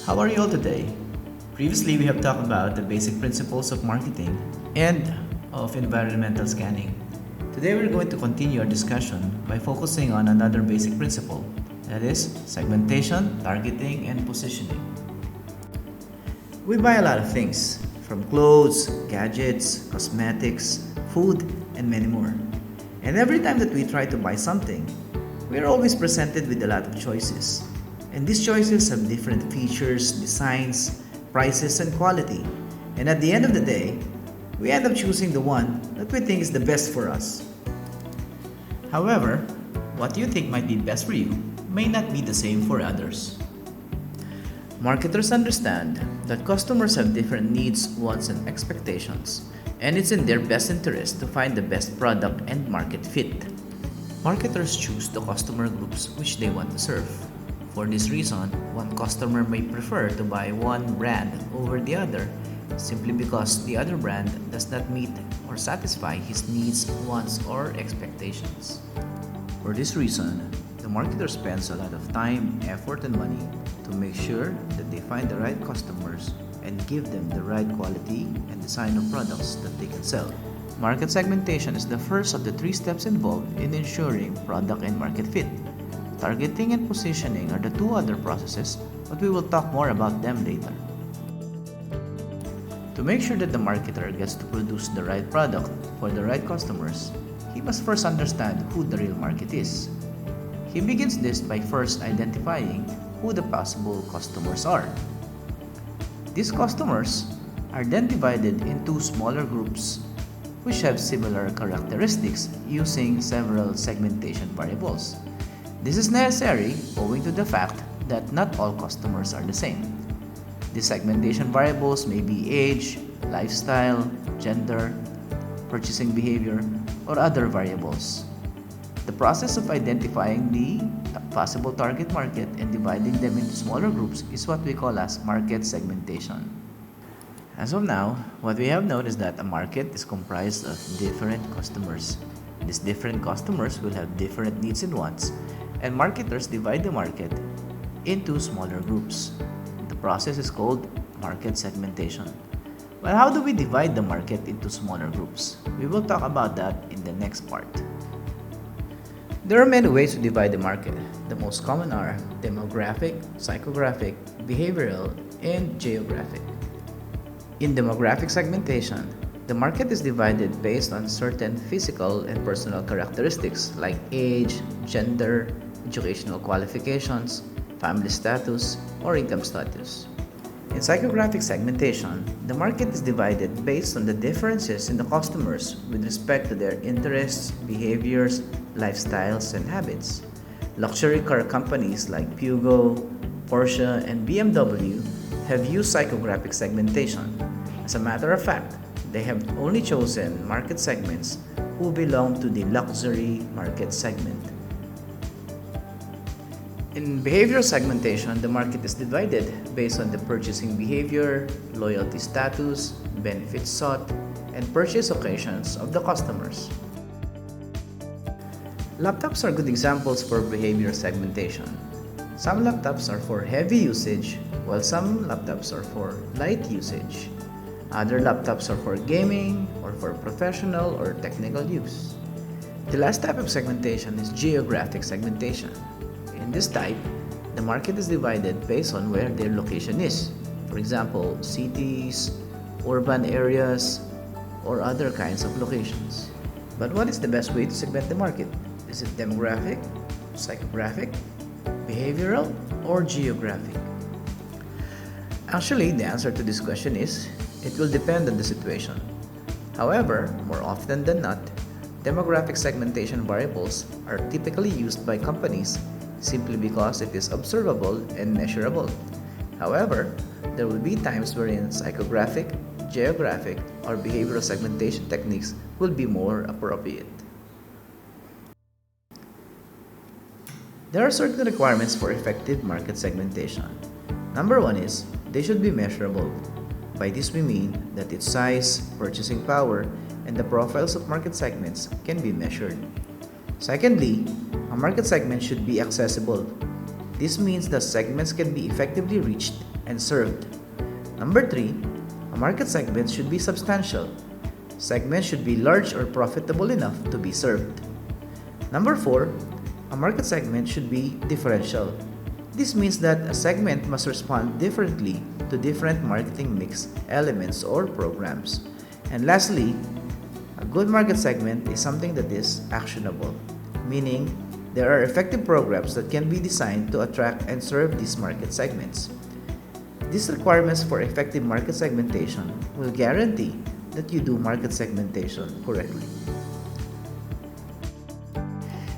How are you all today? Previously, we have talked about the basic principles of marketing and of environmental scanning. Today, we're going to continue our discussion by focusing on another basic principle, that is segmentation, targeting, and positioning. We buy a lot of things, from clothes, gadgets, cosmetics, food, and many more. And every time that we try to buy something, we are always presented with a lot of choices. And these choices have different features, designs, prices, and quality. And at the end of the day, we end up choosing the one that we think is the best for us. However, what you think might be best for you may not be the same for others. Marketers understand that customers have different needs, wants, and expectations, and it's in their best interest to find the best product and market fit. Marketers choose the customer groups which they want to serve. For this reason, one customer may prefer to buy one brand over the other simply because the other brand does not meet or satisfy his needs, wants, or expectations. For this reason, the marketer spends a lot of time, effort, and money to make sure that they find the right customers and give them the right quality and design of products that they can sell. Market segmentation is the first of the three steps involved in ensuring product and market fit. Targeting and positioning are the two other processes, but we will talk more about them later. To make sure that the marketer gets to produce the right product for the right customers, he must first understand who the real market is. He begins this by first identifying who the possible customers are. These customers are then divided into smaller groups which have similar characteristics using several segmentation variables. This is necessary owing to the fact that not all customers are the same. These segmentation variables may be age, lifestyle, gender, purchasing behavior, or other variables. The process of identifying the possible target market and dividing them into smaller groups is what we call as market segmentation. As of now, what we have known is that a market is comprised of different customers. These different customers will have different needs and wants, and marketers divide the market into smaller groups. The process is called market segmentation. Well, how do we divide the market into smaller groups? We will talk about that in the next part. There are many ways to divide the market. The most common are demographic, psychographic, behavioral, and geographic. In demographic segmentation, the market is divided based on certain physical and personal characteristics like age, gender, educational qualifications, family status, or income status. In psychographic segmentation, the market is divided based on the differences in the customers with respect to their interests, behaviors, lifestyles, and habits. Luxury car companies like Pugo, Porsche, and BMW have used psychographic segmentation. As a matter of fact, they have only chosen market segments who belong to the luxury market segment. In behavioral segmentation, the market is divided based on the purchasing behavior, loyalty status, benefits sought, and purchase occasions of the customers. Laptops are good examples for behavior segmentation. Some laptops are for heavy usage, while some laptops are for light usage. Other laptops are for gaming or for professional or technical use. The last type of segmentation is geographic segmentation. In this type, the market is divided based on where their location is. For example, cities, urban areas, or other kinds of locations. But what is the best way to segment the market? Is it demographic, psychographic, behavioral, or geographic? Actually, the answer to this question is it will depend on the situation. However, more often than not, demographic segmentation variables are typically used by companies simply because it is observable and measurable. However, there will be times wherein psychographic, geographic, or behavioral segmentation techniques will be more appropriate. There are certain requirements for effective market segmentation. Number one is they should be measurable. By this we mean that its size, purchasing power, and the profiles of market segments can be measured. Secondly, a market segment should be accessible. This means that segments can be effectively reached and served. Number 3, a market segment should be substantial. Segments should be large or profitable enough to be served. Number 4, a market segment should be differential. This means that a segment must respond differently to different marketing mix elements or programs. And lastly, a good market segment is something that is actionable, meaning there are effective programs that can be designed to attract and serve these market segments. These requirements for effective market segmentation will guarantee that you do market segmentation correctly.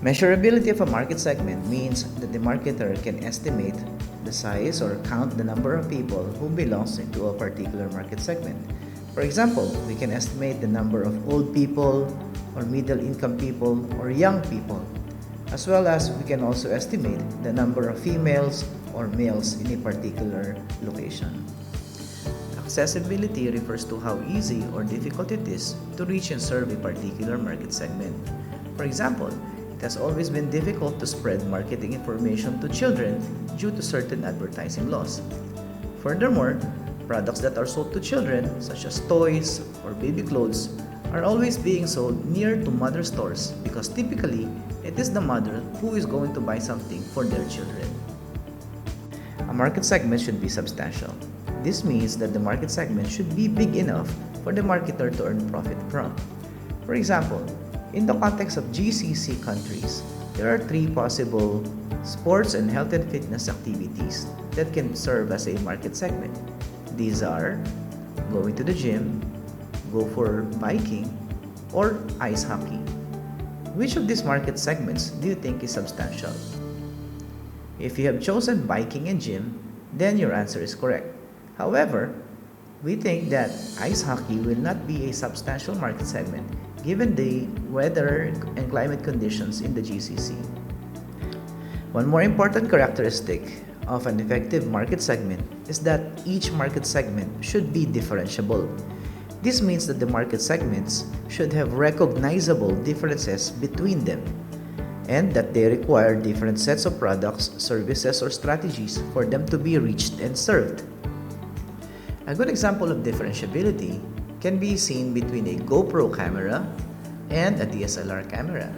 Measurability of a market segment means that the marketer can estimate the size or count the number of people who belongs into a particular market segment. For example, we can estimate the number of old people or middle income people or young people, as well as we can also estimate the number of females or males in a particular location. Accessibility refers to how easy or difficult it is to reach and serve a particular market segment. For example, it has always been difficult to spread marketing information to children due to certain advertising laws. Furthermore, products that are sold to children, such as toys or baby clothes, are always being sold near to mother stores because typically it is the mother who is going to buy something for their children. A market segment should be substantial. This means that the market segment should be big enough for the marketer to earn profit from. For example, in the context of GCC countries, there are 3 possible sports and health and fitness activities that can serve as a market segment. These are going to the gym, go for biking, or ice hockey. Which of these market segments do you think is substantial? If you have chosen biking and gym, then your answer is correct. However, we think that ice hockey will not be a substantial market segment given the weather and climate conditions in the GCC. One more important characteristic of an effective market segment is that each market segment should be differentiable. This means that the market segments should have recognizable differences between them and that they require different sets of products, services, or strategies for them to be reached and served. A good example of differentiability can be seen between a GoPro camera and a DSLR camera.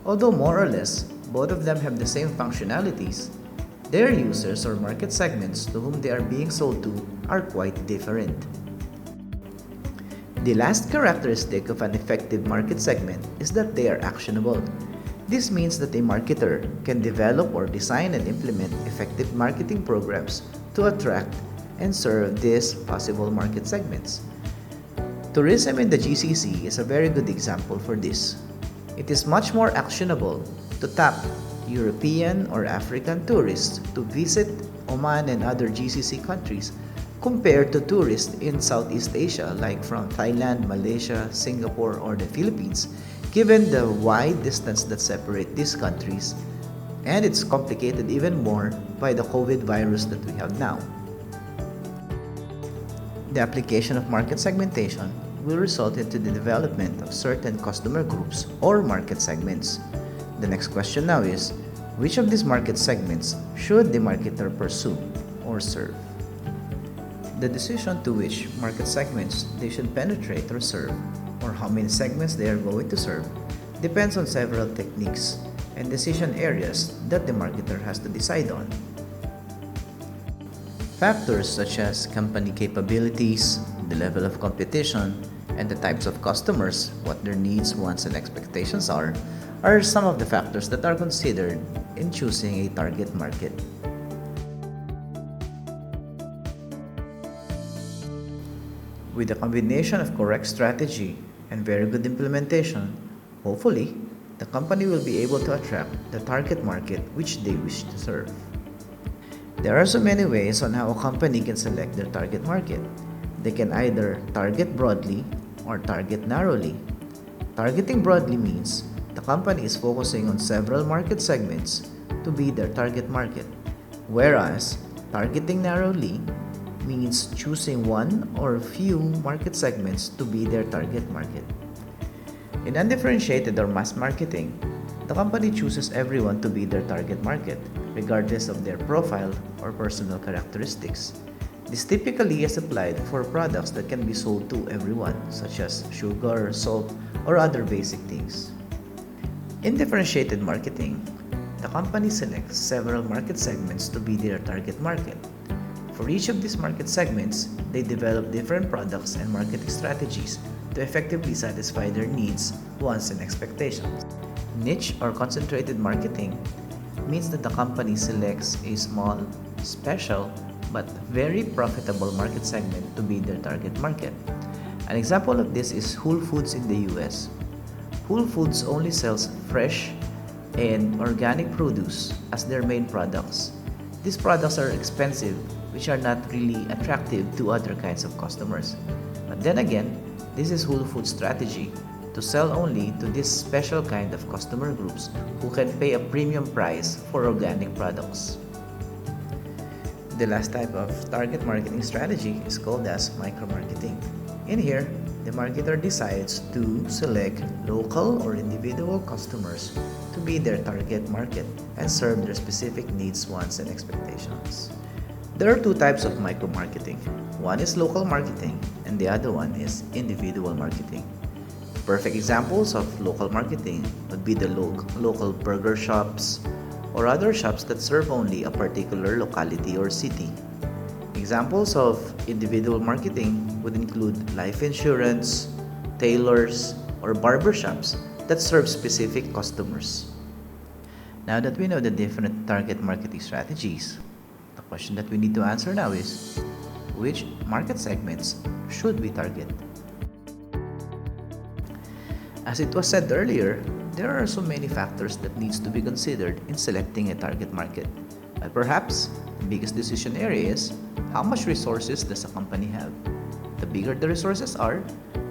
Although more or less, both of them have the same functionalities, their users or market segments to whom they are being sold to are quite different. The last characteristic of an effective market segment is that they are actionable. This means that a marketer can develop or design and implement effective marketing programs to attract and serve these possible market segments. Tourism in the GCC is a very good example for this. It is much more actionable to tap European or African tourists to visit Oman and other GCC countries compared to tourists in Southeast Asia like from Thailand, Malaysia, Singapore, or the Philippines, given the wide distance that separates these countries, and it's complicated even more by the COVID virus that we have now. The application of market segmentation will result into the development of certain customer groups or market segments. The next question now is, which of these market segments should the marketer pursue or serve? The decision to which market segments they should penetrate or serve, or how many segments they are going to serve, depends on several techniques and decision areas that the marketer has to decide on. Factors such as company capabilities, the level of competition, and the types of customers, what their needs, wants, and expectations are some of the factors that are considered in choosing a target market. With a combination of correct strategy and very good implementation, hopefully, the company will be able to attract the target market which they wish to serve. There are so many ways on how a company can select their target market. They can either target broadly or target narrowly. Targeting broadly means the company is focusing on several market segments to be their target market, whereas targeting narrowly means choosing one or few market segments to be their target market. In undifferentiated or mass marketing, the company chooses everyone to be their target market, regardless of their profile or personal characteristics. This typically is applied for products that can be sold to everyone, such as sugar, salt, or other basic things. In differentiated marketing, the company selects several market segments to be their target market. For each of these market segments, they develop different products and marketing strategies to effectively satisfy their needs, wants, and expectations. Niche or concentrated marketing means that the company selects a small, special, but very profitable market segment to be their target market. An example of this is Whole Foods in the US. Whole Foods only sells fresh and organic produce as their main products. These products are expensive, which are not really attractive to other kinds of customers. But then again, this is Whole Foods' strategy to sell only to this special kind of customer groups who can pay a premium price for organic products. The last type of target marketing strategy is called as micro-marketing. In here, the marketer decides to select local or individual customers to be their target market and serve their specific needs, wants, and expectations. There are two types of micro-marketing. One is local marketing and the other one is individual marketing. Perfect examples of local marketing would be the local burger shops or other shops that serve only a particular locality or city. Examples of individual marketing would include life insurance, tailors, or barber shops that serve specific customers. Now that we know the different target marketing strategies, the question that we need to answer now is, which market segments should we target? As it was said earlier, there are so many factors that needs to be considered in selecting a target market. But perhaps the biggest decision area is how much resources does a company have? The bigger the resources are,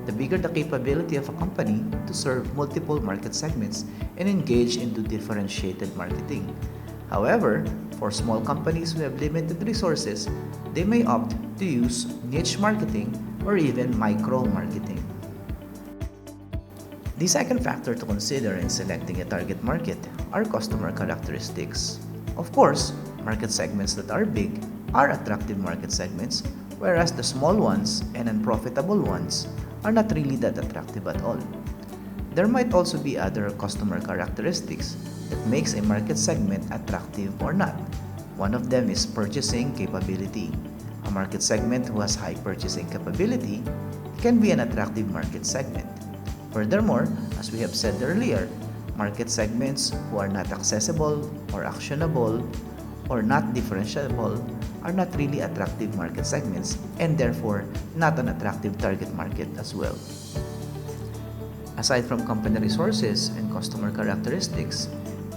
the bigger the capability of a company to serve multiple market segments and engage into differentiated marketing. However, for small companies who have limited resources, they may opt to use niche marketing or even micro marketing. The second factor to consider in selecting a target market are customer characteristics. Of course, market segments that are big are attractive market segments, whereas the small ones and unprofitable ones are not really that attractive at all. There might also be other customer characteristics that makes a market segment attractive or not. One of them is purchasing capability. A market segment who has high purchasing capability can be an attractive market segment. Furthermore, as we have said earlier, market segments who are not accessible or actionable or not differentiable are not really attractive market segments and therefore not an attractive target market as well. Aside from company resources and customer characteristics,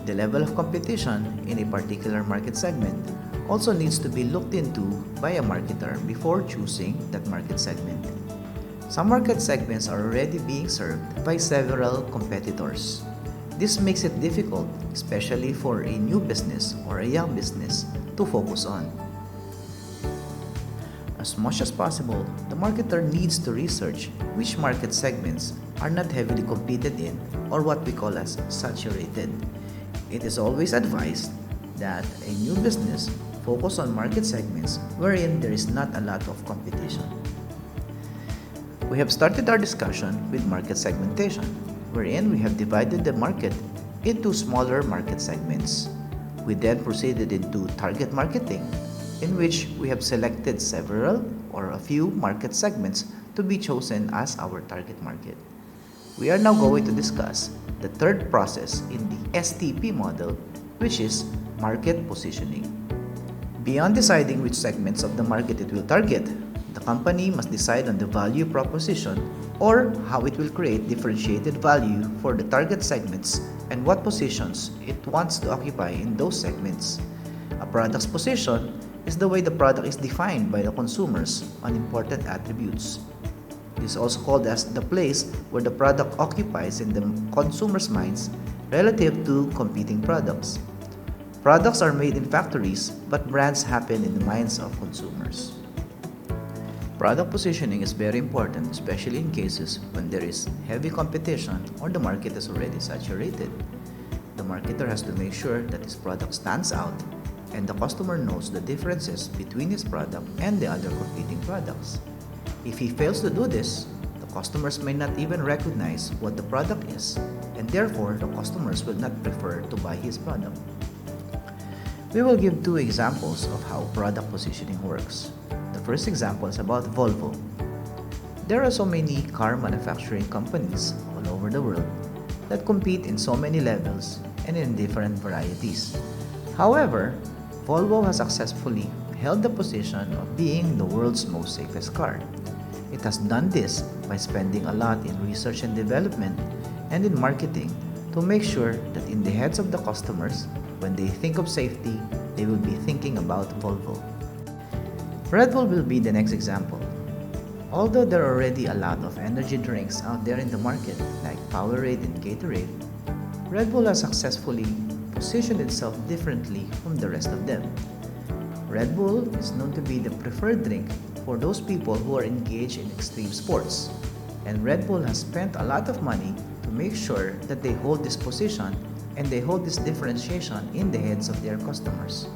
the level of competition in a particular market segment also needs to be looked into by a marketer before choosing that market segment. Some market segments are already being served by several competitors. This makes it difficult, especially for a new business or a young business, to focus on. As much as possible, the marketer needs to research which market segments are not heavily competed in or what we call as saturated. It is always advised that a new business focus on market segments wherein there is not a lot of competition. We have started our discussion with market segmentation, wherein we have divided the market into smaller market segments. We then proceeded into target marketing, in which we have selected several or a few market segments to be chosen as our target market. We are now going to discuss the third process in the STP model, which is market positioning. Beyond deciding which segments of the market it will target, the company must decide on the value proposition or how it will create differentiated value for the target segments and what positions it wants to occupy in those segments. A product's position is the way the product is defined by the consumers on important attributes. It is also called as the place where the product occupies in the consumer's minds relative to competing products. Products are made in factories, but brands happen in the minds of consumers. Product positioning is very important, especially in cases when there is heavy competition or the market is already saturated. The marketer has to make sure that his product stands out and the customer knows the differences between his product and the other competing products. If he fails to do this, the customers may not even recognize what the product is, and therefore the customers will not prefer to buy his product. We will give two examples of how product positioning works. The first example is about Volvo. There are so many car manufacturing companies all over the world that compete in so many levels and in different varieties. However, Volvo has successfully held the position of being the world's most safest car. It has done this by spending a lot in research and development and in marketing to make sure that in the heads of the customers, when they think of safety, they will be thinking about Volvo. Red Bull will be the next example. Although there are already a lot of energy drinks out there in the market like Powerade and Gatorade, Red Bull has successfully positioned itself differently from the rest of them. Red Bull is known to be the preferred drink for those people who are engaged in extreme sports, and Red Bull has spent a lot of money to make sure that they hold this position and they hold this differentiation in the heads of their customers.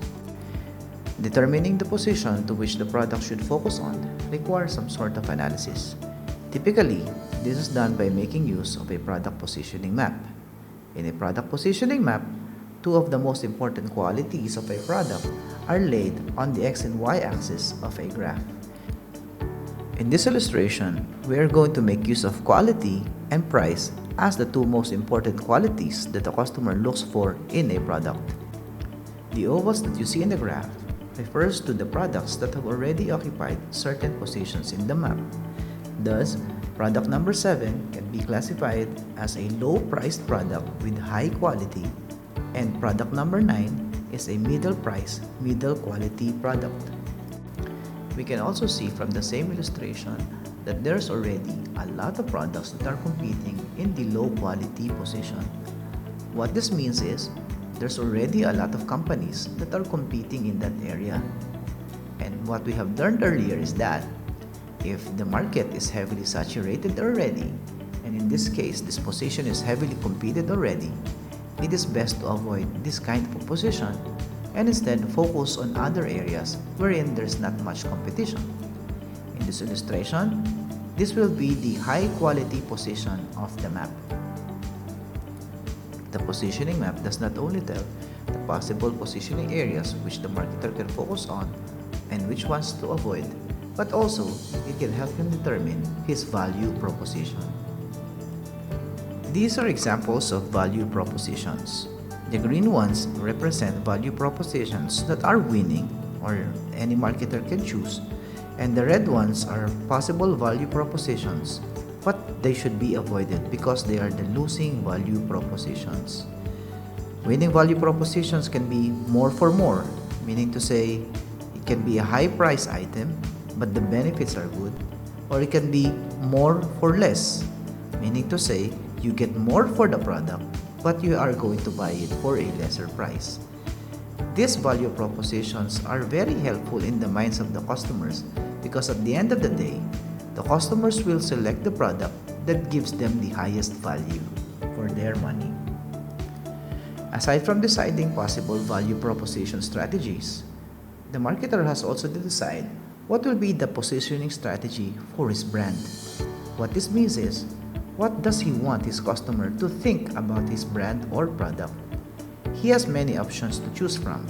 Determining the position to which the product should focus on requires some sort of analysis. Typically, this is done by making use of a product positioning map. In a product positioning map, two of the most important qualities of a product are laid on the X and Y axis of a graph. In this illustration, we are going to make use of quality and price as the two most important qualities that the customer looks for in a product. The ovals that you see in the graph refers to the products that have already occupied certain positions in the map. Thus, product number 7 can be classified as a low-priced product with high quality, and product number 9 is a middle-priced, middle-quality product. We can also see from the same illustration that there's already a lot of products that are competing in the low-quality position. What this means is, there's already a lot of companies that are competing in that area. And what we have learned earlier is that if the market is heavily saturated already, and in this case, this position is heavily competed already, it is best to avoid this kind of position and instead focus on other areas wherein there's not much competition. In this illustration, this will be the high quality position of the map. The positioning map does not only tell the possible positioning areas which the marketer can focus on and which ones to avoid, but also it can help him determine his value proposition. These are examples of value propositions. The green ones represent value propositions that are winning or any marketer can choose, and the red ones are possible value propositions, but they should be avoided because they are the losing value propositions. Winning value propositions can be more for more, meaning to say it can be a high price item but the benefits are good, or it can be more for less, meaning to say you get more for the product but you are going to buy it for a lesser price. These value propositions are very helpful in the minds of the customers because at the end of the day, the customers will select the product that gives them the highest value for their money. Aside from deciding possible value proposition strategies, the marketer has also to decide what will be the positioning strategy for his brand. What this means is, what does he want his customer to think about his brand or product? He has many options to choose from.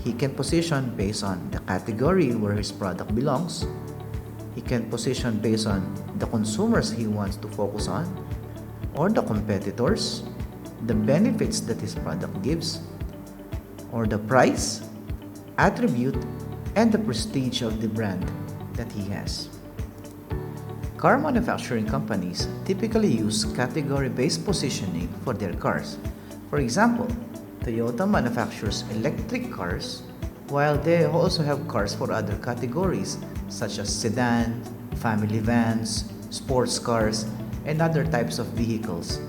He can position based on the category where his product belongs. He can position based on the consumers he wants to focus on, or the competitors, the benefits that his product gives, or the price, attribute, and the prestige of the brand that he has. Car manufacturing companies typically use category-based positioning for their cars. For example, Toyota manufactures electric cars, while they also have cars for other categories such as sedan, family vans, sports cars, and other types of vehicles.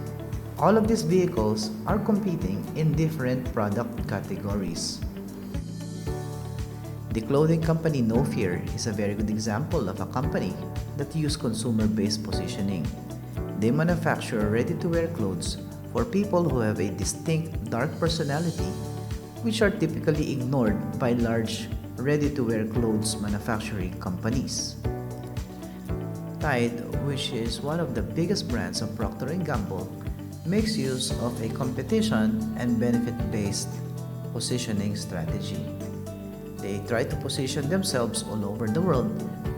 All of these vehicles are competing in different product categories. The clothing company No Fear is a very good example of a company that uses consumer-based positioning. They manufacture ready-to-wear clothes for people who have a distinct dark personality which are typically ignored by large ready-to-wear clothes manufacturing companies. Tide, which is one of the biggest brands of Procter & Gamble, makes use of a competition and benefit-based positioning strategy. They try to position themselves all over the world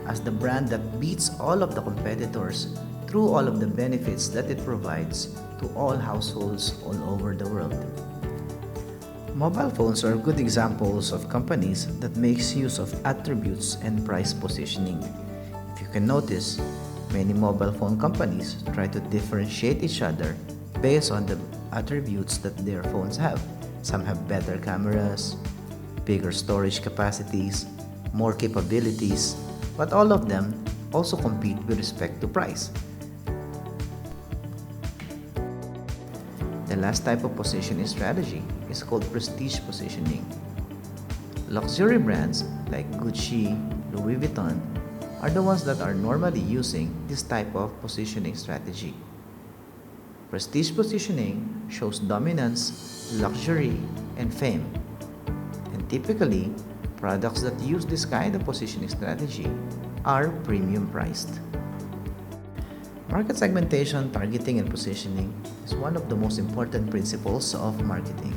as the brand that beats all of the competitors through all of the benefits that it provides to all households all over the world. Mobile phones are good examples of companies that makes use of attributes and price positioning. If you can notice, many mobile phone companies try to differentiate each other based on the attributes that their phones have. Some have better cameras, bigger storage capacities, more capabilities, but all of them also compete with respect to price. The last type of positioning strategy is called prestige positioning. Luxury brands like Gucci, Louis Vuitton are the ones that are normally using this type of positioning strategy. Prestige positioning shows dominance, luxury, and fame. And typically, products that use this kind of positioning strategy are premium priced. Market segmentation, targeting, and positioning is one of the most important principles of marketing.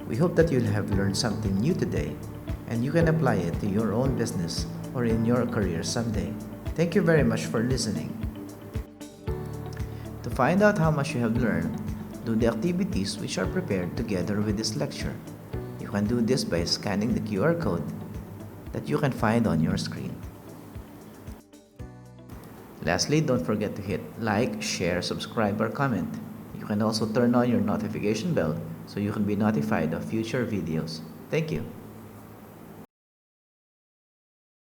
We hope that you'll have learned something new today and you can apply it to your own business or in your career someday. Thank you very much for listening. To find out how much you have learned, do the activities which are prepared together with this lecture. You can do this by scanning the QR code that you can find on your screen. Lastly, don't forget to hit like, share, subscribe, or comment. You can also turn on your notification bell so you can be notified of future videos. Thank you.